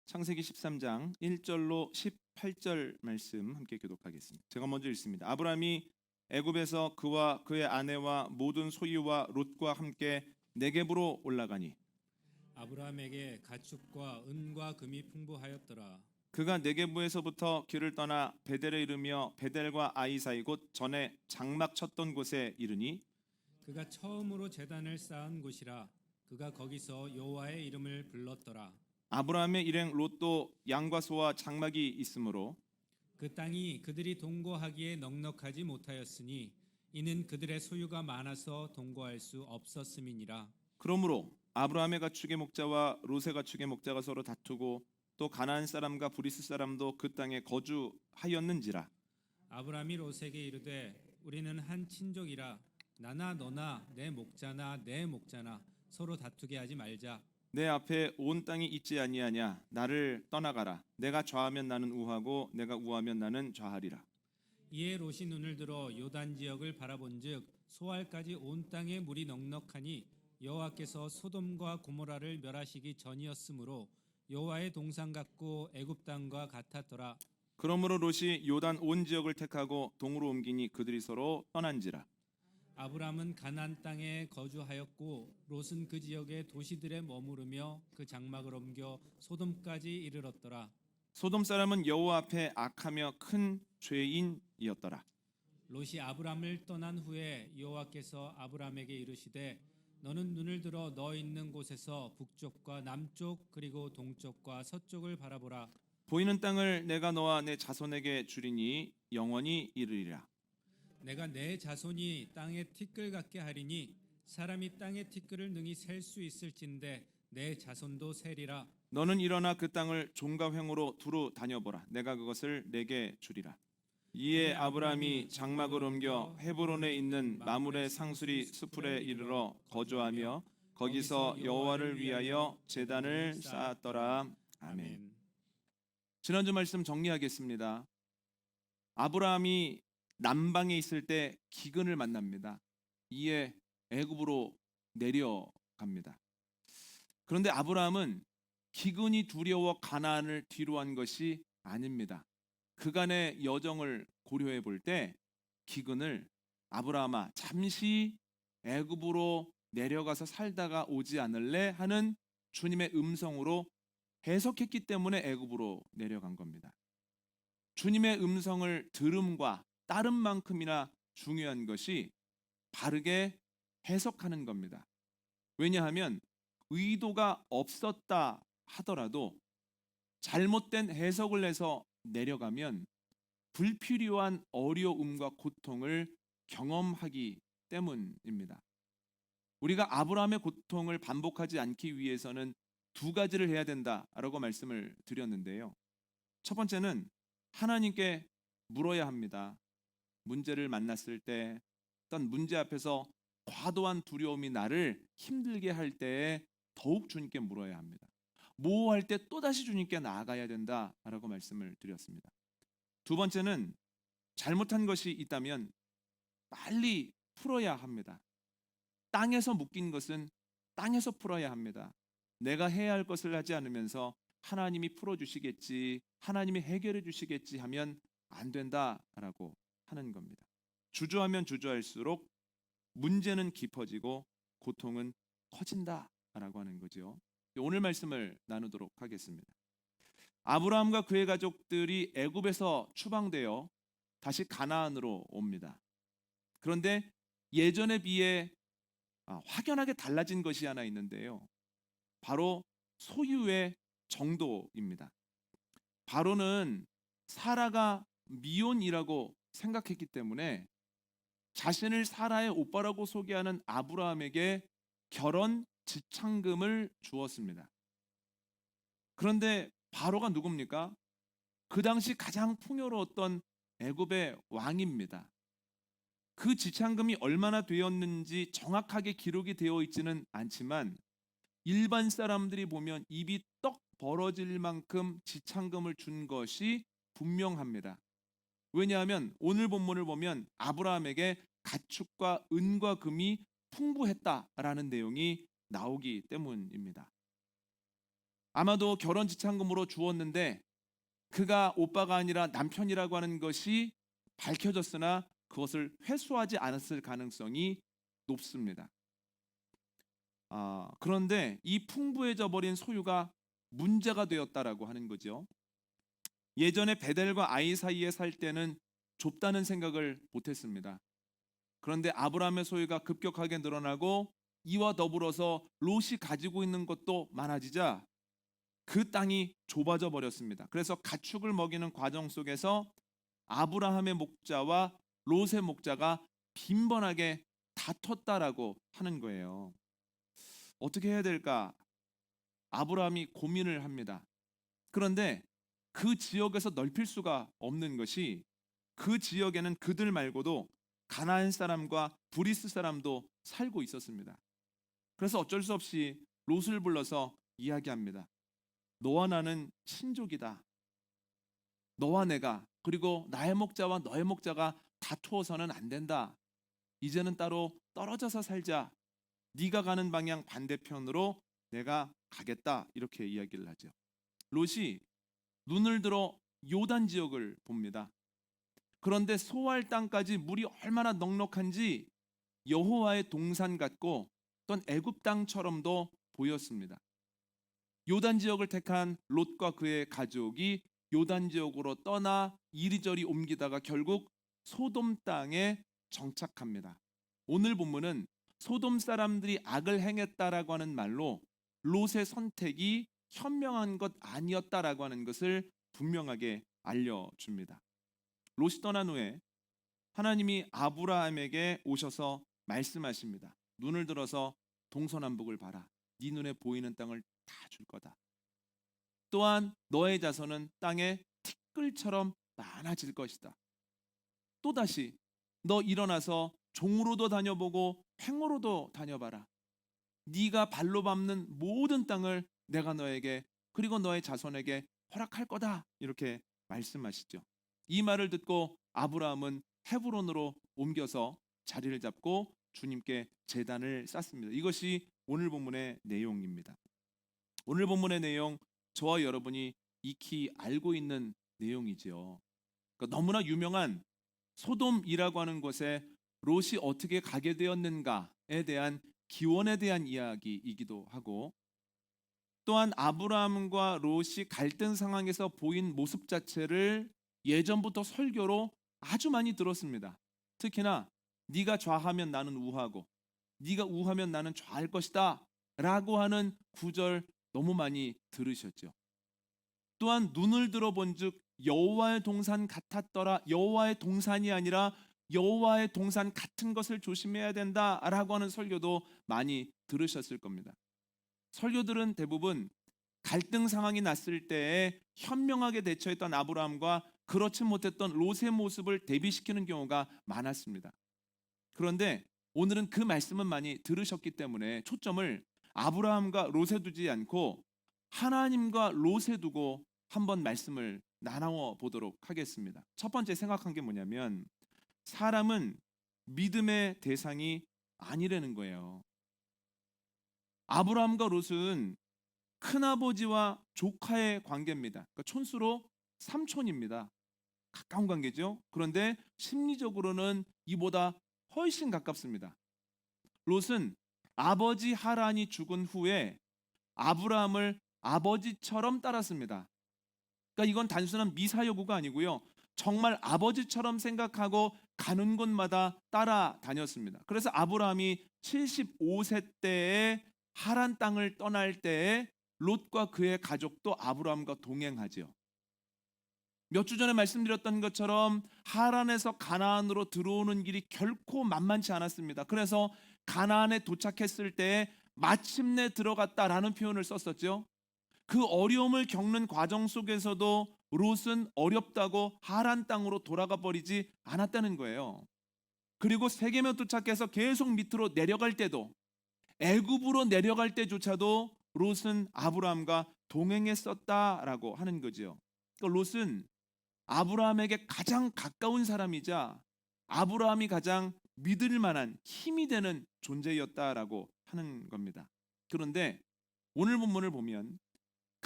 창세기 13장 1절로 18절 말씀 함께 교독하겠습니다. 제가 먼저 읽습니다. 아브라함이 애굽에서 그와 그의 아내와 모든 소유와 롯과 함께 네겝으로 올라가니 아브라함에게 가축과 은과 금이 풍부하였더라. 그가 네겝에서부터 길을 떠나 베델에 이르며 베델과 아이 사이 곧 전에 장막 쳤던 곳에 이르니 그가 처음으로 제단을 쌓은 곳이라. 그가 거기서 여호와의 이름을 불렀더라. 아브라함의 일행 롯도 양과 소와 장막이 있으므로 그 땅이 그들이 동거하기에 넉넉하지 못하였으니 이는 그들의 소유가 많아서 동거할 수 없었음이니라. 그러므로 아브라함의 가축의 목자와 롯의 가축의 목자가 서로 다투고 또 가나안 사람과 브리스 사람도 그 땅에 거주하였는지라. 아브라함이 롯에게 이르되 우리는 한 친족이라. 나나 너나 내 목자나 내 목자나 서로 다투게 하지 말자. 내 앞에 온 땅이 있지 아니하냐. 나를 떠나가라. 내가 좌하면 나는 우하고 내가 우하면 나는 좌하리라. 이에 롯이 눈을 들어 요단 지역을 바라본즉 소알까지 온 땅에 물이 넉넉하니 여호와께서 소돔과 고모라를 멸하시기 전이었으므로 여호와의 동산 같고 애굽 땅과 같았더라. 그러므로 롯이 요단 온 지역을 택하고 동으로 옮기니 그들이 서로 떠난지라. 아브람은 가나안 땅에 거주하였고 롯은 그 지역의 도시들에 머무르며 그 장막을 옮겨 소돔까지 이르렀더라. 소돔 사람은 여호와 앞에 악하며 큰 죄인이었더라. 롯이 아브람을 떠난 후에 여호와께서 아브람에게 이르시되 너는 눈을 들어 너 있는 곳에서 북쪽과 남쪽 그리고 동쪽과 서쪽을 바라보라. 보이는 땅을 내가 너와 내 자손에게 주리니 영원히 이르리라. 내가 내 자손이 땅의 티끌 같게 하리니 사람이 땅의 티끌을 능히 셀 수 있을진데 내 자손도 세리라. 너는 일어나 그 땅을 종과 횡으로 두루 다녀보라. 내가 그것을 내게 주리라. 이에 아브라함이 장막을 옮겨 헤브론에 있는 마므레 상수리 수풀에 이르러 거주하며 거기서 여호와를 위하여 제단을 쌓았더라. 아멘. 지난주 말씀 정리하겠습니다. 아브라함이 남방에 있을 때 기근을 만납니다. 이에 애굽으로 내려갑니다. 그런데 아브라함은 기근이 두려워 가나안을 뒤로한 것이 아닙니다. 그간의 여정을 고려해 볼 때 기근을 아브라함아 잠시 애굽으로 내려가서 살다가 오지 않을래 하는 주님의 음성으로 해석했기 때문에 애굽으로 내려간 겁니다. 주님의 음성을 들음과 따름만큼이나 중요한 것이 바르게 해석하는 겁니다. 왜냐하면 의도가 없었다 하더라도 잘못된 해석을 해서 내려가면 불필요한 어려움과 고통을 경험하기 때문입니다. 우리가 아브라함의 고통을 반복하지 않기 위해서는 두 가지를 해야 된다라고 말씀을 드렸는데요. 첫 번째는 하나님께 물어야 합니다. 문제를 만났을 때 어떤 문제 앞에서 과도한 두려움이 나를 힘들게 할 때에 더욱 주님께 물어야 합니다. 모호할 때 또다시 주님께 나아가야 된다라고 말씀을 드렸습니다. 두 번째는 잘못한 것이 있다면 빨리 풀어야 합니다. 땅에서 묶인 것은 땅에서 풀어야 합니다. 내가 해야 할 것을 하지 않으면서 하나님이 풀어주시겠지, 하나님이 해결해 주시겠지 하면 안 된다라고 하는 겁니다. 주저하면 주저할수록 문제는 깊어지고 고통은 커진다라고 하는 거죠. 오늘 말씀을 나누도록 하겠습니다. 아브라함과 그의 가족들이 애굽에서 추방되어 다시 가나안으로 옵니다. 그런데 예전에 비해 확연하게 달라진 것이 하나 있는데요. 바로 소유의 정도입니다. 바로는 사라가 미혼이라고 생각했기 때문에 자신을 사라의 오빠라고 소개하는 아브라함에게 결혼 지참금을 주었습니다. 그런데 바로가 누굽니까? 그 당시 가장 풍요로웠던 애굽의 왕입니다. 그 지참금이 얼마나 되었는지 정확하게 기록이 되어 있지는 않지만 일반 사람들이 보면 입이 떡 벌어질 만큼 지참금을 준 것이 분명합니다. 왜냐하면 오늘 본문을 보면 아브라함에게 가축과 은과 금이 풍부했다라는 내용이 나오기 때문입니다. 아마도 결혼 지참금으로 주었는데 그가 오빠가 아니라 남편이라고 하는 것이 밝혀졌으나 그것을 회수하지 않았을 가능성이 높습니다. 그런데 이 풍부해져 버린 소유가 문제가 되었다라고 하는 거죠. 예전에 베델과 아이 사이에 살 때는 좁다는 생각을 못했습니다. 그런데 아브라함의 소유가 급격하게 늘어나고 이와 더불어서 롯이 가지고 있는 것도 많아지자 그 땅이 좁아져 버렸습니다. 그래서 가축을 먹이는 과정 속에서 아브라함의 목자와 롯의 목자가 빈번하게 다퉜다라고 하는 거예요. 어떻게 해야 될까? 아브라함이 고민을 합니다. 그런데 그 지역에서 넓힐 수가 없는 것이 그 지역에는 그들 말고도 가나안 사람과 브리스 사람도 살고 있었습니다. 그래서 어쩔 수 없이 롯을 불러서 이야기합니다. 너와 나는 친족이다. 너와 내가 그리고 나의 목자와 너의 목자가 다투어서는 안 된다. 이제는 따로 떨어져서 살자. 네가 가는 방향 반대편으로 내가 가겠다. 이렇게 이야기를 하죠. 롯이 눈을 들어 요단 지역을 봅니다. 그런데 소알 땅까지 물이 얼마나 넉넉한지 여호와의 동산 같고 어떤 애굽 땅처럼도 보였습니다. 요단 지역을 택한 롯과 그의 가족이 요단 지역으로 떠나 이리저리 옮기다가 결국 소돔 땅에 정착합니다. 오늘 본문은 소돔 사람들이 악을 행했다라고 하는 말로 롯의 선택이 현명한 것 아니었다라고 하는 것을 분명하게 알려줍니다. 롯이 떠난 후에 하나님이 아브라함에게 오셔서 말씀하십니다. 눈을 들어서 동서남북을 봐라. 네 눈에 보이는 땅을 다 줄 거다. 또한 너의 자손은 땅에 티끌처럼 많아질 것이다. 또다시 너 일어나서 종으로도 다녀보고 팽으로도 다녀봐라. 네가 발로 밟는 모든 땅을 내가 너에게 그리고 너의 자손에게 허락할 거다. 이렇게 말씀하시죠. 이 말을 듣고 아브라함은 헤브론으로 옮겨서 자리를 잡고 주님께 제단을 쌓습니다. 이것이 오늘 본문의 내용입니다. 오늘 본문의 내용 저와 여러분이 익히 알고 있는 내용이지요. 그러니까 너무나 유명한 소돔이라고 하는 곳에 롯이 어떻게 가게 되었는가에 대한 기원에 대한 이야기이기도 하고 또한 아브라함과 롯이 갈등 상황에서 보인 모습 자체를 예전부터 설교로 아주 많이 들었습니다. 특히나 네가 좌하면 나는 우하고 네가 우하면 나는 좌할 것이다 라고 하는 구절 너무 많이 들으셨죠. 또한 눈을 들어본즉 여호와의 동산 같았더라. 여호와의 동산이 아니라 여호와의 동산 같은 것을 조심해야 된다라고 하는 설교도 많이 들으셨을 겁니다. 설교들은 대부분 갈등 상황이 났을 때에 현명하게 대처했던 아브라함과 그렇지 못했던 롯의 모습을 대비시키는 경우가 많았습니다. 그런데 오늘은 그 말씀은 많이 들으셨기 때문에 초점을 아브라함과 롯에 두지 않고 하나님과 롯에 두고 한번 말씀을 나누어 보도록 하겠습니다. 첫 번째 생각한 게 뭐냐면 사람은 믿음의 대상이 아니라는 거예요. 아브라함과 롯은 큰아버지와 조카의 관계입니다. 그러니까 촌수로 삼촌입니다. 가까운 관계죠. 그런데 심리적으로는 이보다 훨씬 가깝습니다. 롯은 아버지 하란이 죽은 후에 아브라함을 아버지처럼 따랐습니다. 그러니까 이건 단순한 미사여구가 아니고요. 정말 아버지처럼 생각하고 가는 곳마다 따라다녔습니다. 그래서 아브라함이 75세 때에 하란 땅을 떠날 때에 롯과 그의 가족도 아브라함과 동행하죠. 몇 주 전에 말씀드렸던 것처럼 하란에서 가나안으로 들어오는 길이 결코 만만치 않았습니다. 그래서 가나안에 도착했을 때 마침내 들어갔다라는 표현을 썼었죠. 그 어려움을 겪는 과정 속에서도 롯은 어렵다고 하란 땅으로 돌아가 버리지 않았다는 거예요. 그리고 세계면 도착해서 계속 밑으로 내려갈 때도 애굽으로 내려갈 때조차도 롯은 아브라함과 동행했었다라고 하는 거죠. 그러니까 롯은 아브라함에게 가장 가까운 사람이자 아브라함이 가장 믿을 만한 힘이 되는 존재였다라고 하는 겁니다. 그런데 오늘 본문을 보면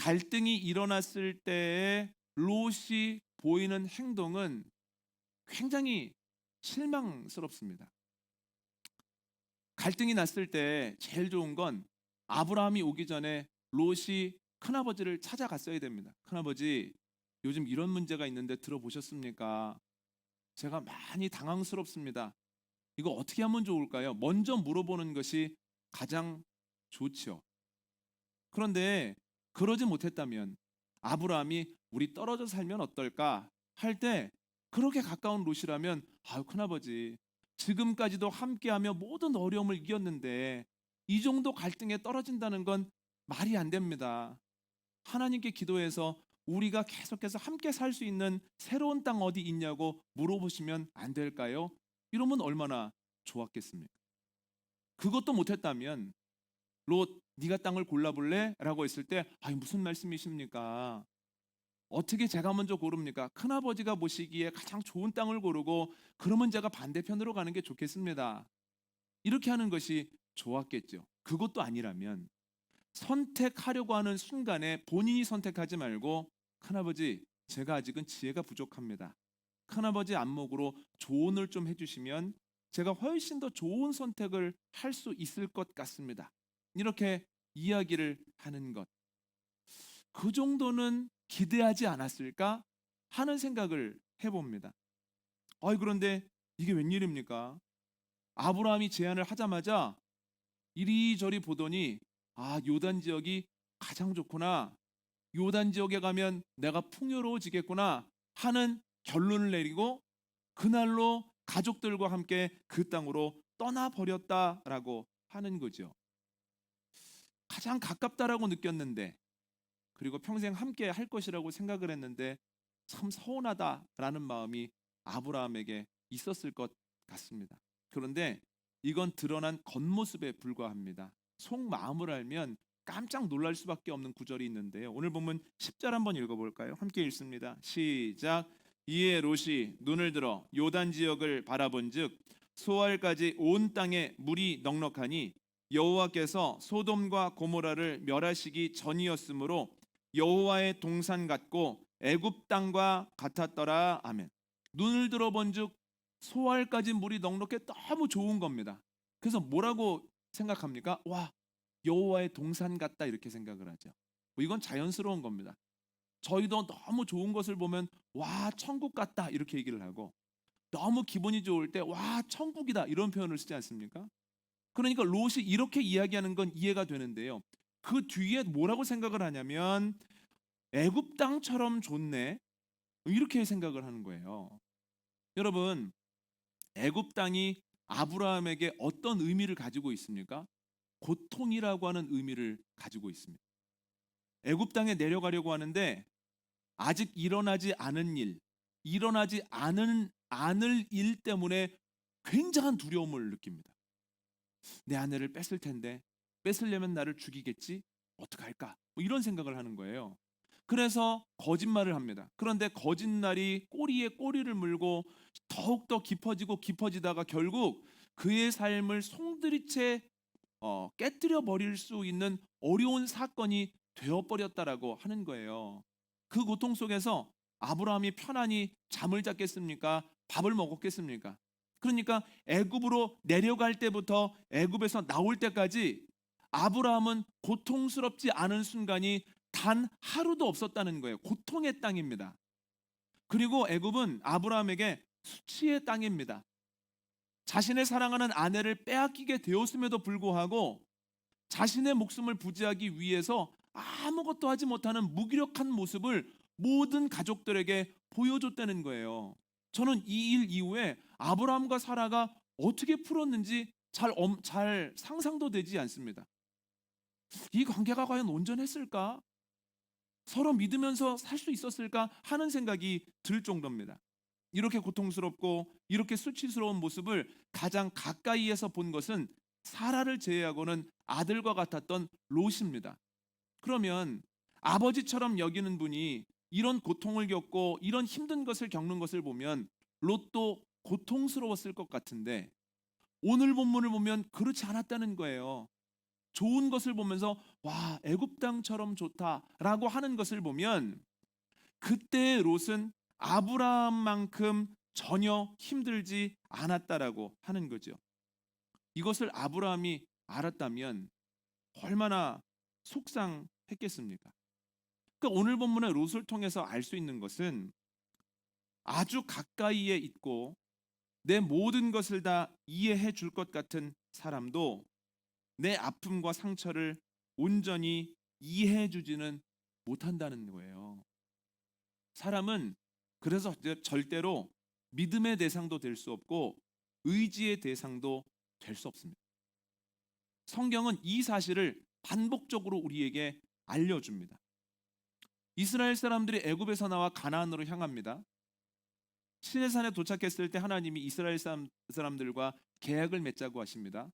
갈등이 일어났을 때에 롯이 보이는 행동은 굉장히 실망스럽습니다. 갈등이 났을 때 제일 좋은 건 아브라함이 오기 전에 롯이 큰아버지를 찾아갔어야 됩니다. 큰아버지, 요즘 이런 문제가 있는데 들어보셨습니까? 제가 많이 당황스럽습니다. 이거 어떻게 하면 좋을까요? 먼저 물어보는 것이 가장 좋죠. 그런데 그러지 못했다면 아브라함이 우리 떨어져 살면 어떨까 할 때 그렇게 가까운 롯이라면 아유 큰아버지, 지금까지도 함께하며 모든 어려움을 이겼는데 이 정도 갈등에 떨어진다는 건 말이 안 됩니다. 하나님께 기도해서 우리가 계속해서 함께 살 수 있는 새로운 땅 어디 있냐고 물어보시면 안 될까요? 이러면 얼마나 좋았겠습니까? 그것도 못했다면 롯, 네가 땅을 골라볼래? 라고 했을 때 아니 무슨 말씀이십니까? 어떻게 제가 먼저 고릅니까? 큰아버지가 보시기에 가장 좋은 땅을 고르고 그러면 제가 반대편으로 가는 게 좋겠습니다. 이렇게 하는 것이 좋았겠죠. 그것도 아니라면 선택하려고 하는 순간에 본인이 선택하지 말고 큰아버지, 제가 아직은 지혜가 부족합니다. 큰아버지 안목으로 조언을 좀 해주시면 제가 훨씬 더 좋은 선택을 할 수 있을 것 같습니다. 이렇게 이야기를 하는 것, 그 정도는 기대하지 않았을까 하는 생각을 해봅니다. 그런데 이게 웬일입니까? 아브라함이 제안을 하자마자 이리저리 보더니 요단 지역이 가장 좋구나, 요단 지역에 가면 내가 풍요로워지겠구나 하는 결론을 내리고 그날로 가족들과 함께 그 땅으로 떠나버렸다라고 하는 거죠. 가장 가깝다라고 느꼈는데, 그리고 평생 함께 할 것이라고 생각을 했는데 참 서운하다라는 마음이 아브라함에게 있었을 것 같습니다. 그런데 이건 드러난 겉모습에 불과합니다. 속마음을 알면 깜짝 놀랄 수밖에 없는 구절이 있는데요. 오늘 본문 10절 한번 읽어볼까요? 함께 읽습니다. 시작. 이에 롯이 눈을 들어 요단 지역을 바라본즉 소알까지 온 땅에 물이 넉넉하니 여호와께서 소돔과 고모라를 멸하시기 전이었으므로 여호와의 동산 같고 애굽 땅과 같았더라. 아멘. 눈을 들어본즉 소알까지 물이 넉넉해 너무 좋은 겁니다. 그래서 뭐라고 생각합니까? 와, 여호와의 동산 같다 이렇게 생각을 하죠. 이건 자연스러운 겁니다. 저희도 너무 좋은 것을 보면 와 천국 같다 이렇게 얘기를 하고, 너무 기분이 좋을 때 와 천국이다 이런 표현을 쓰지 않습니까? 그러니까 롯이 이렇게 이야기하는 건 이해가 되는데요. 그 뒤에 뭐라고 생각을 하냐면 애굽 땅처럼 좋네 이렇게 생각을 하는 거예요. 여러분, 애굽 땅이 아브라함에게 어떤 의미를 가지고 있습니까? 고통이라고 하는 의미를 가지고 있습니다. 애굽 땅에 내려가려고 하는데 아직 일어나지 않은 일, 일어나지 않을 일 때문에 굉장한 두려움을 느낍니다. 내 아내를 뺐을 텐데, 뺏으려면 나를 죽이겠지? 어떡할까? 이런 생각을 하는 거예요. 그래서 거짓말을 합니다. 그런데 거짓말이 꼬리에 꼬리를 물고 더욱더 깊어지고 깊어지다가 결국 그의 삶을 송두리째 깨뜨려 버릴 수 있는 어려운 사건이 되어버렸다라고 하는 거예요. 그 고통 속에서 아브라함이 편안히 잠을 잤겠습니까? 밥을 먹었겠습니까? 그러니까 애굽으로 내려갈 때부터 애굽에서 나올 때까지 아브라함은 고통스럽지 않은 순간이 단 하루도 없었다는 거예요. 고통의 땅입니다. 그리고 애굽은 아브라함에게 수치의 땅입니다. 자신의 사랑하는 아내를 빼앗기게 되었음에도 불구하고 자신의 목숨을 부지하기 위해서 아무것도 하지 못하는 무기력한 모습을 모든 가족들에게 보여줬다는 거예요. 저는 이 일 이후에 아브라함과 사라가 어떻게 풀었는지 잘 상상도 되지 않습니다. 이 관계가 과연 온전했을까? 서로 믿으면서 살 수 있었을까 하는 생각이 들 정도입니다. 이렇게 고통스럽고 이렇게 수치스러운 모습을 가장 가까이에서 본 것은 사라를 제외하고는 아들과 같았던 롯입니다. 그러면 아버지처럼 여기는 분이 이런 고통을 겪고 이런 힘든 것을 겪는 것을 보면 롯도 고통스러웠을 것 같은데 오늘 본문을 보면 그렇지 않았다는 거예요. 좋은 것을 보면서 와, 애굽 땅처럼 좋다라고 하는 것을 보면 그때의 롯은 아브라함만큼 전혀 힘들지 않았다라고 하는 거죠. 이것을 아브라함이 알았다면 얼마나 속상했겠습니까? 그러니까 오늘 본문의 롯을 통해서 알 수 있는 것은 아주 가까이에 있고 내 모든 것을 다 이해해 줄 것 같은 사람도 내 아픔과 상처를 온전히 이해해 주지는 못한다는 거예요. 사람은 그래서 절대로 믿음의 대상도 될 수 없고 의지의 대상도 될 수 없습니다. 성경은 이 사실을 반복적으로 우리에게 알려줍니다. 이스라엘 사람들이 애굽에서 나와 가나안으로 향합니다. 시내산에 도착했을 때 하나님이 이스라엘 사람들과 계약을 맺자고 하십니다.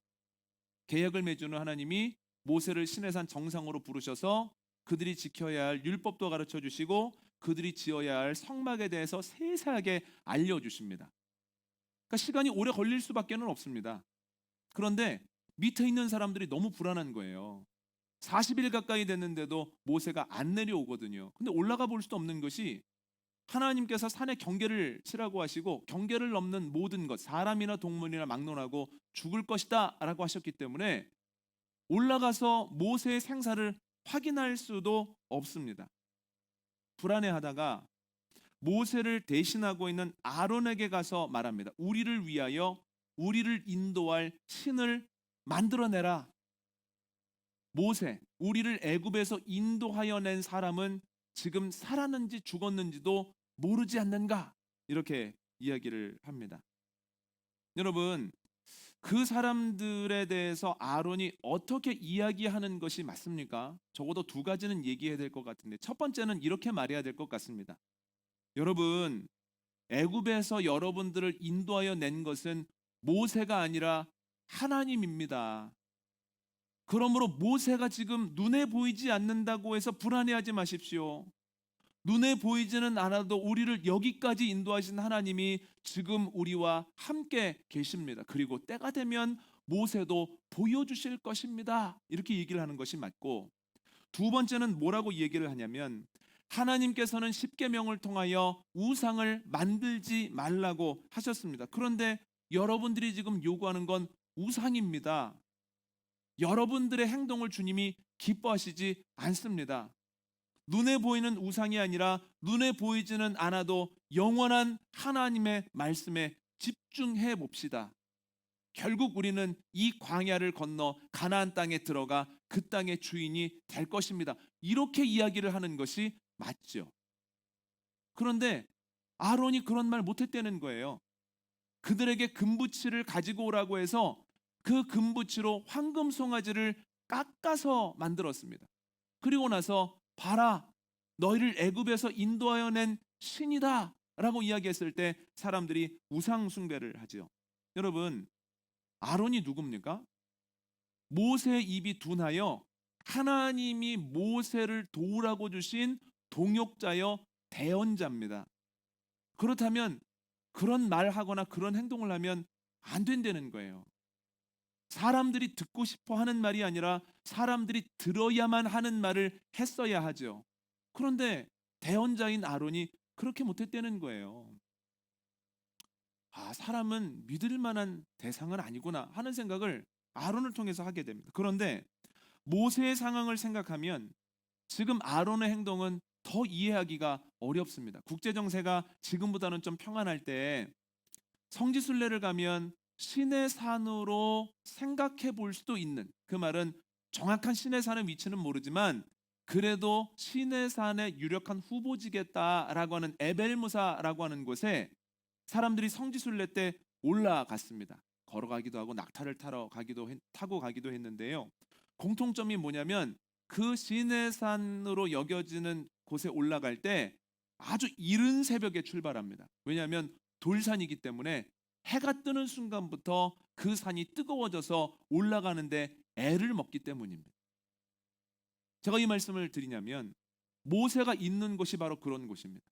계약을 맺주는 하나님이 모세를 시내산 정상으로 부르셔서 그들이 지켜야 할 율법도 가르쳐 주시고 그들이 지어야 할 성막에 대해서 세세하게 알려주십니다. 그러니까 시간이 오래 걸릴 수밖에 없습니다. 그런데 밑에 있는 사람들이 너무 불안한 거예요. 40일 가까이 됐는데도 모세가 안 내려오거든요. 근데 올라가 볼 수도 없는 것이 하나님께서 산에 경계를 치라고 하시고 경계를 넘는 모든 것, 사람이나 동물이나 막론하고 죽을 것이다 라고 하셨기 때문에 올라가서 모세의 생사를 확인할 수도 없습니다. 불안해하다가 모세를 대신하고 있는 아론에게 가서 말합니다. 우리를 위하여 우리를 인도할 신을 만들어내라. 모세, 우리를 애굽에서 인도하여 낸 사람은 지금 살았는지 죽었는지도 모르지 않는가? 이렇게 이야기를 합니다. 여러분, 그 사람들에 대해서 아론이 어떻게 이야기하는 것이 맞습니까? 적어도 두 가지는 얘기해야 될 것 같은데 첫 번째는 이렇게 말해야 될 것 같습니다. 여러분, 애굽에서 여러분들을 인도하여 낸 것은 모세가 아니라 하나님입니다. 그러므로 모세가 지금 눈에 보이지 않는다고 해서 불안해하지 마십시오. 눈에 보이지는 않아도 우리를 여기까지 인도하신 하나님이 지금 우리와 함께 계십니다. 그리고 때가 되면 모세도 보여주실 것입니다. 이렇게 얘기를 하는 것이 맞고, 두 번째는 뭐라고 얘기를 하냐면 하나님께서는 십계명을 통하여 우상을 만들지 말라고 하셨습니다. 그런데 여러분들이 지금 요구하는 건 우상입니다. 여러분들의 행동을 주님이 기뻐하시지 않습니다. 눈에 보이는 우상이 아니라 눈에 보이지는 않아도 영원한 하나님의 말씀에 집중해 봅시다. 결국 우리는 이 광야를 건너 가나안 땅에 들어가 그 땅의 주인이 될 것입니다. 이렇게 이야기를 하는 것이 맞죠. 그런데 아론이 그런 말 못했다는 거예요. 그들에게 금부치를 가지고 오라고 해서 그 금부치로 황금 송아지를 깎아서 만들었습니다. 그리고 나서 봐라, 너희를 애굽에서 인도하여 낸 신이다 라고 이야기했을 때 사람들이 우상 숭배를 하죠. 여러분, 아론이 누굽니까? 모세의 입이 둔하여 하나님이 모세를 도우라고 주신 동역자여 대언자입니다. 그렇다면 그런 말하거나 그런 행동을 하면 안 된다는 거예요. 사람들이 듣고 싶어 하는 말이 아니라 사람들이 들어야만 하는 말을 했어야 하죠. 그런데 대언자인 아론이 그렇게 못했다는 거예요. 아, 사람은 믿을 만한 대상은 아니구나 하는 생각을 아론을 통해서 하게 됩니다. 그런데 모세의 상황을 생각하면 지금 아론의 행동은 더 이해하기가 어렵습니다. 국제정세가 지금보다는 좀 평안할 때 성지순례를 가면 신의 산으로 생각해 볼 수도 있는, 그 말은 정확한 신의 산의 위치는 모르지만 그래도 신의 산의 유력한 후보지겠다라고 하는 에벨무사라고 하는 곳에 사람들이 성지순례 때 올라갔습니다. 걸어가기도 하고 낙타를 타고 가기도 했는데요. 공통점이 뭐냐면 그 신의 산으로 여겨지는 곳에 올라갈 때 아주 이른 새벽에 출발합니다. 왜냐하면 돌산이기 때문에 해가 뜨는 순간부터 그 산이 뜨거워져서 올라가는데 애를 먹기 때문입니다. 제가 이 말씀을 드리냐면 모세가 있는 곳이 바로 그런 곳입니다.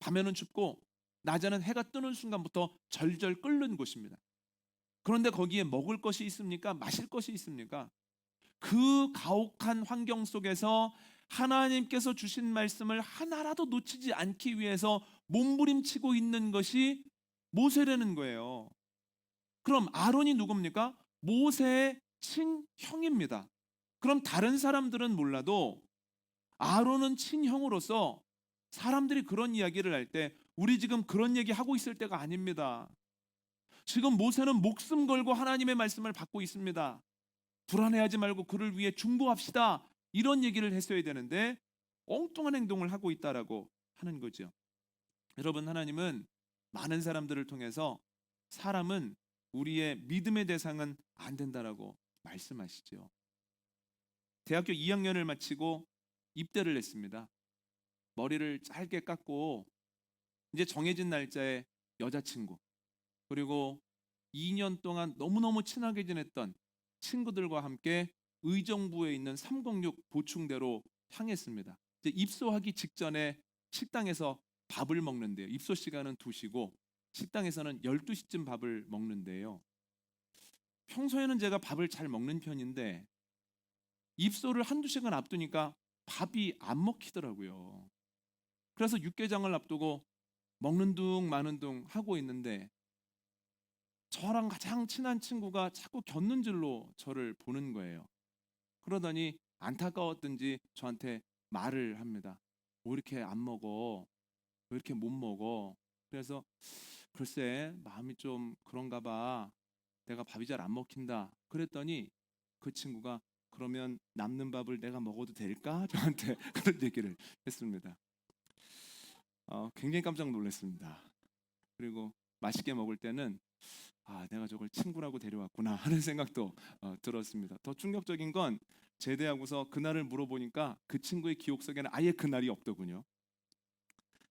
밤에는 춥고 낮에는 해가 뜨는 순간부터 절절 끓는 곳입니다. 그런데 거기에 먹을 것이 있습니까? 마실 것이 있습니까? 그 가혹한 환경 속에서 하나님께서 주신 말씀을 하나라도 놓치지 않기 위해서 몸부림치고 있는 것이 모세라는 거예요. 그럼 아론이 누굽니까? 모세의 친형입니다. 그럼 다른 사람들은 몰라도 아론은 친형으로서 사람들이 그런 이야기를 할 때 우리 지금 그런 얘기 하고 있을 때가 아닙니다. 지금 모세는 목숨 걸고 하나님의 말씀을 받고 있습니다. 불안해하지 말고 그를 위해 중보합시다. 이런 얘기를 했어야 되는데 엉뚱한 행동을 하고 있다라고 하는 거죠. 여러분, 하나님은 많은 사람들을 통해서 사람은 우리의 믿음의 대상은 안 된다라고 말씀하시죠. 대학교 2학년을 마치고 입대를 했습니다. 머리를 짧게 깎고 이제 정해진 날짜에 여자친구 그리고 2년 동안 너무너무 친하게 지냈던 친구들과 함께 의정부에 있는 306 보충대로 향했습니다. 이제 입소하기 직전에 식당에서 밥을 먹는데요. 입소 시간은 2시고 식당에서는 12시쯤 밥을 먹는데요. 평소에는 제가 밥을 잘 먹는 편인데 입소를 한두 시간 앞두니까 밥이 안 먹히더라고요. 그래서 육개장을 앞두고 먹는 둥 마는 둥 하고 있는데 저랑 가장 친한 친구가 자꾸 곁눈질로 저를 보는 거예요. 그러더니 안타까웠든지 저한테 말을 합니다. 왜 이렇게 안 먹어? 왜 이렇게 못 먹어? 그래서 글쎄 마음이 좀 그런가 봐. 내가 밥이 잘 안 먹힌다. 그랬더니 그 친구가 그러면 남는 밥을 내가 먹어도 될까? 저한테 그런 얘기를 했습니다. 굉장히 깜짝 놀랐습니다. 그리고 맛있게 먹을 때는 내가 저걸 친구라고 데려왔구나 하는 생각도 들었습니다. 더 충격적인 건 제대하고서 그날을 물어보니까 그 친구의 기억 속에는 아예 그날이 없더군요.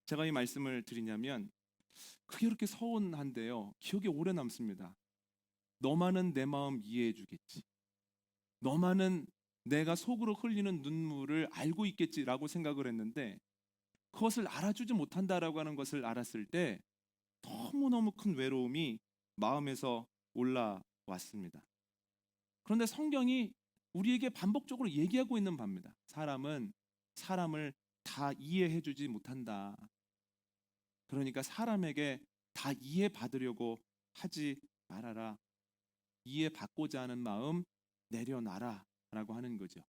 제가 이 말씀을 드리냐면 그게 그렇게 서운한데요. 기억에 오래 남습니다. 너만은 내 마음 이해해 주겠지. 너만은 내가 속으로 흘리는 눈물을 알고 있겠지라고 생각을 했는데 그것을 알아주지 못한다라고 하는 것을 알았을 때 너무너무 큰 외로움이 마음에서 올라왔습니다. 그런데 성경이 우리에게 반복적으로 얘기하고 있는 바입니다. 사람은 사람을 다 이해해주지 못한다. 그러니까 사람에게 다 이해받으려고 하지 말아라. 이해받고자 하는 마음 내려놔라 라고 하는 거죠.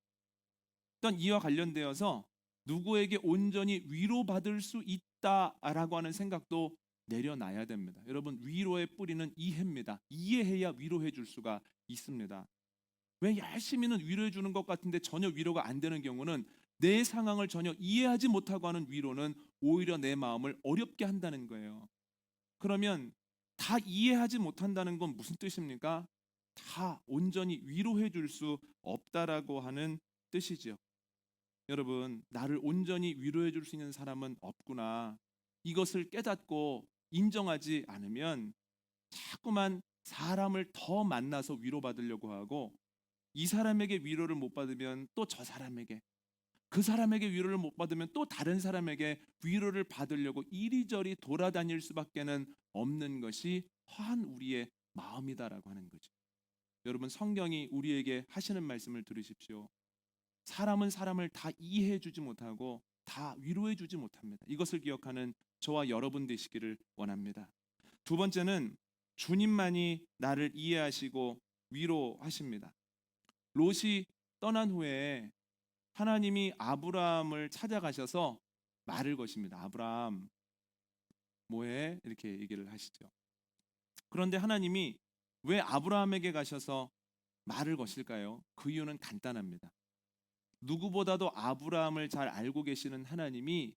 일단 이와 관련되어서 누구에게 온전히 위로받을 수 있다라고 하는 생각도 내려놔야 됩니다. 여러분, 위로의 뿌리는 이해입니다. 이해해야 위로해 줄 수가 있습니다. 왜 열심히는 위로해 주는 것 같은데 전혀 위로가 안 되는 경우는 내 상황을 전혀 이해하지 못하고 하는 위로는 오히려 내 마음을 어렵게 한다는 거예요. 그러면 다 이해하지 못한다는 건 무슨 뜻입니까? 다 온전히 위로해 줄 수 없다라고 하는 뜻이지요. 여러분, 나를 온전히 위로해 줄 수 있는 사람은 없구나. 이것을 깨닫고 인정하지 않으면 자꾸만 사람을 더 만나서 위로받으려고 하고 이 사람에게 위로를 못 받으면 또 저 사람에게 그 사람에게 위로를 못 받으면 또 다른 사람에게 위로를 받으려고 이리저리 돌아다닐 수밖에는 없는 것이 허한 우리의 마음이다라고 하는 거죠. 여러분, 성경이 우리에게 하시는 말씀을 들으십시오. 사람은 사람을 다 이해해 주지 못하고 다 위로해 주지 못합니다. 이것을 기억하는 저와 여러분 되시기를 원합니다. 두 번째는 주님만이 나를 이해하시고 위로하십니다. 롯이 떠난 후에 하나님이 아브라함을 찾아가셔서 말을 거십니다. 아브라함 뭐해? 이렇게 얘기를 하시죠. 그런데 하나님이 왜 아브라함에게 가셔서 말을 거실까요? 그 이유는 간단합니다. 누구보다도 아브라함을 잘 알고 계시는 하나님이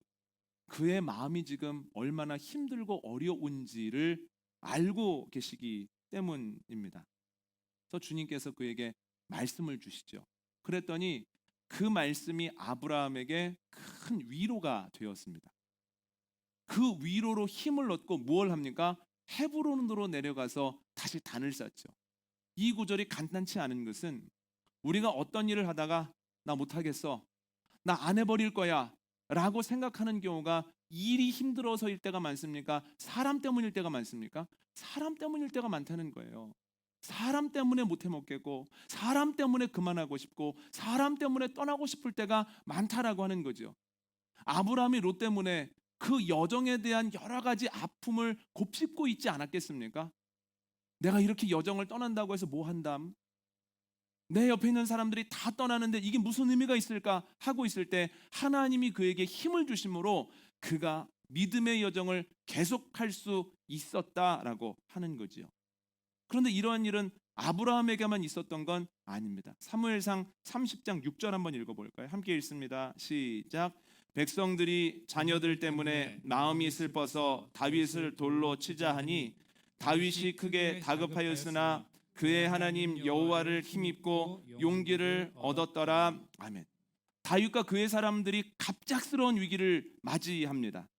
그의 마음이 지금 얼마나 힘들고 어려운지를 알고 계시기 때문입니다. 그래서 주님께서 그에게 말씀을 주시죠. 그랬더니 그 말씀이 아브라함에게 큰 위로가 되었습니다. 그 위로로 힘을 얻고 무엇을 합니까? 헤브론으로 내려가서 다시 단을 쌓죠. 이 구절이 간단치 않은 것은 우리가 어떤 일을 하다가 나 못하겠어, 나 안 해버릴 거야 라고 생각하는 경우가 일이 힘들어서일 때가 많습니까? 사람 때문일 때가 많습니까? 사람 때문일 때가 많다는 거예요. 사람 때문에 못 해먹겠고, 사람 때문에 그만하고 싶고, 사람 때문에 떠나고 싶을 때가 많다라고 하는 거죠. 아브라함이 롯 때문에 그 여정에 대한 여러 가지 아픔을 곱씹고 있지 않았겠습니까? 내가 이렇게 여정을 떠난다고 해서 뭐 한담? 내 옆에 있는 사람들이 다 떠나는데 이게 무슨 의미가 있을까 하고 있을 때 하나님이 그에게 힘을 주심으로 그가 믿음의 여정을 계속할 수 있었다라고 하는 거지요. 그런데 이러한 일은 아브라함에게만 있었던 건 아닙니다. 사무엘상 30장 6절 한번 읽어볼까요? 함께 읽습니다. 시작. 백성들이 자녀들 때문에 마음이 슬퍼서 다윗을 돌로 치자 하니 다윗이 크게 다급하였으나 그의 하나님 여호와를 힘입고 용기를 얻었더라. 아멘. 다윗과 그의 사람들이 갑작스러운 위기를 맞이합니다.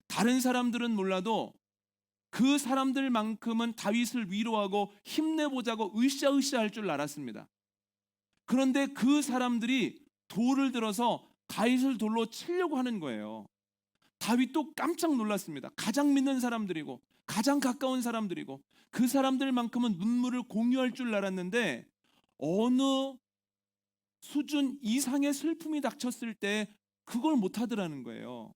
다른 사람들은 몰라도 그 사람들만큼은 다윗을 위로하고 힘내보자고 으쌰으쌰 할 줄 알았습니다. 그런데 그 사람들이 돌을 들어서 다윗을 돌로 치려고 하는 거예요. 다윗도 깜짝 놀랐습니다. 가장 믿는 사람들이고 가장 가까운 사람들이고 그 사람들만큼은 눈물을 공유할 줄 알았는데 어느 수준 이상의 슬픔이 닥쳤을 때 그걸 못하더라는 거예요.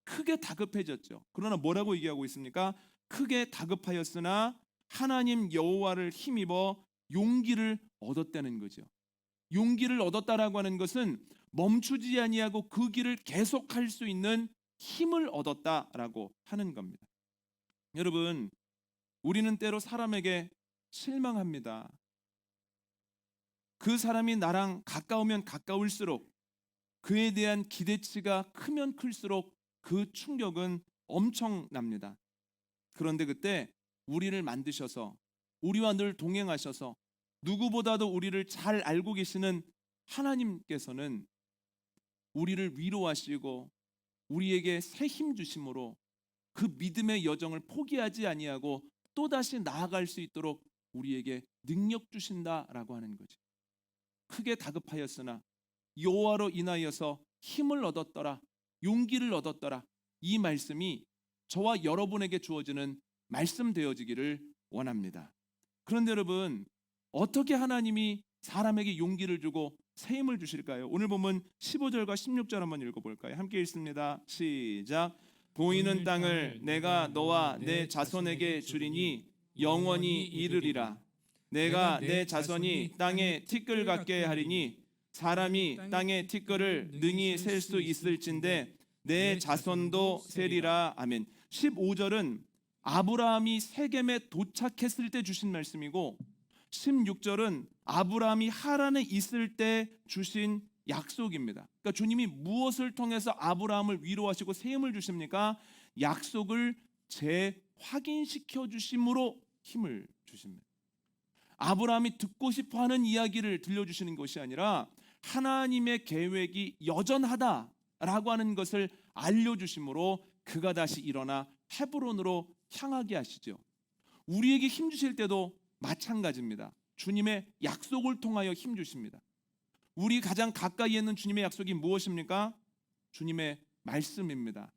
크게 다급해졌죠. 그러나 뭐라고 얘기하고 있습니까? 크게 다급하였으나 하나님 여호와를 힘입어 용기를 얻었다는 거죠. 용기를 얻었다라고 하는 것은 멈추지 아니하고 그 길을 계속할 수 있는 힘을 얻었다라고 하는 겁니다. 여러분, 우리는 때로 사람에게 실망합니다. 그 사람이 나랑 가까우면 가까울수록 그에 대한 기대치가 크면 클수록 그 충격은 엄청납니다. 그런데 그때 우리를 만드셔서 우리와 늘 동행하셔서 누구보다도 우리를 잘 알고 계시는 하나님께서는 우리를 위로하시고 우리에게 새 힘 주심으로 그 믿음의 여정을 포기하지 아니하고 또다시 나아갈 수 있도록 우리에게 능력 주신다라고 하는 거죠. 크게 다급하였으나 여호와로 인하여서 힘을 얻었더라, 용기를 얻었더라. 이 말씀이 저와 여러분에게 주어지는 말씀 되어지기를 원합니다. 그런데 여러분, 어떻게 하나님이 사람에게 용기를 주고 새 힘을 주실까요? 오늘 보면 15절과 16절 한번 읽어볼까요? 함께 읽습니다. 시작. 보이는 땅을 내가 너와 내 자손에게 주리니 영원히 이르리라. 내가 내 자손이 땅에 티끌 같게 하리니 사람이 땅의 티끌을 능히 셀 수 있을진데 내 자손도 세리라. 아멘. 15절은 아브라함이 세겜에 도착했을 때 주신 말씀이고 16절은 아브라함이 하란에 있을 때 주신 약속입니다. 그러니까 주님이 무엇을 통해서 아브라함을 위로하시고 새 힘을 주십니까? 약속을 재확인시켜 주심으로 힘을 주십니다. 아브라함이 듣고 싶어하는 이야기를 들려주시는 것이 아니라 하나님의 계획이 여전하다라고 하는 것을 알려주심으로 그가 다시 일어나 헤브론으로 향하게 하시죠. 우리에게 힘 주실 때도 마찬가지입니다. 주님의 약속을 통하여 힘 주십니다. 우리 가장 가까이에 있는 주님의 약속이 무엇입니까? 주님의 말씀입니다.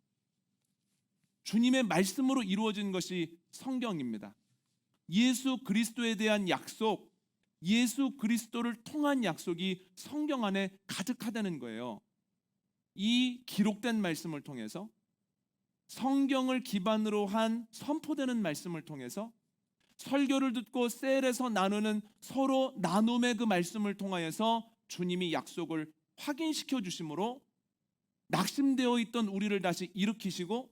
주님의 말씀으로 이루어진 것이 성경입니다. 예수 그리스도에 대한 약속, 예수 그리스도를 통한 약속이 성경 안에 가득하다는 거예요. 이 기록된 말씀을 통해서 성경을 기반으로 한 선포되는 말씀을 통해서 설교를 듣고 셀에서 나누는 서로 나눔의 그 말씀을 통하여서 주님이 약속을 확인시켜 주심으로 낙심되어 있던 우리를 다시 일으키시고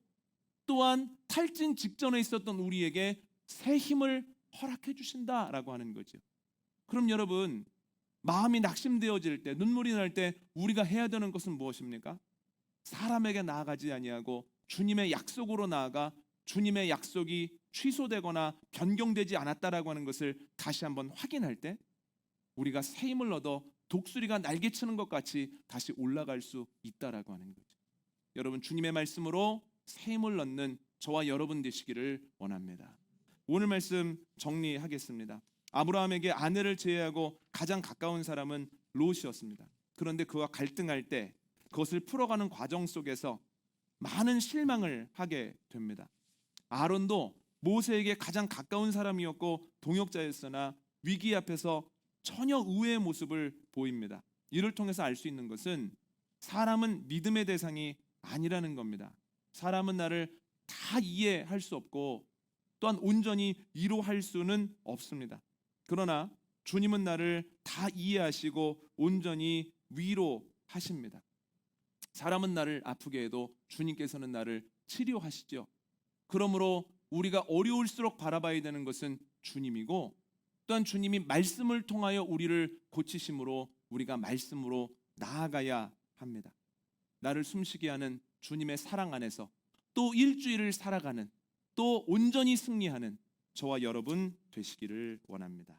또한 탈진 직전에 있었던 우리에게 새 힘을 허락해 주신다라고 하는 거죠. 그럼 여러분, 마음이 낙심되어질 때, 눈물이 날 때 우리가 해야 되는 것은 무엇입니까? 사람에게 나아가지 아니하고 주님의 약속으로 나아가 주님의 약속이 취소되거나 변경되지 않았다라고 하는 것을 다시 한번 확인할 때 우리가 새 힘을 얻어 독수리가 날개치는 것 같이 다시 올라갈 수 있다라고 하는 거죠. 여러분, 주님의 말씀으로 새 힘을 얻는 저와 여러분 되시기를 원합니다. 오늘 말씀 정리하겠습니다. 아브라함에게 아내를 제외하고 가장 가까운 사람은 롯이었습니다. 그런데 그와 갈등할 때 그것을 풀어가는 과정 속에서 많은 실망을 하게 됩니다. 아론도 모세에게 가장 가까운 사람이었고 동역자였으나 위기 앞에서 전혀 의외의 모습을 보입니다. 이를 통해서 알 수 있는 것은 사람은 믿음의 대상이 아니라는 겁니다. 사람은 나를 다 이해할 수 없고 또한 온전히 위로할 수는 없습니다. 그러나 주님은 나를 다 이해하시고 온전히 위로하십니다. 사람은 나를 아프게 해도 주님께서는 나를 치료하시죠. 그러므로 우리가 어려울수록 바라봐야 되는 것은 주님이고 또한 주님이 말씀을 통하여 우리를 고치심으로 우리가 말씀으로 나아가야 합니다. 나를 숨쉬게 하는 주님의 사랑 안에서 또 일주일을 살아가는 또 온전히 승리하는 저와 여러분 되시기를 원합니다.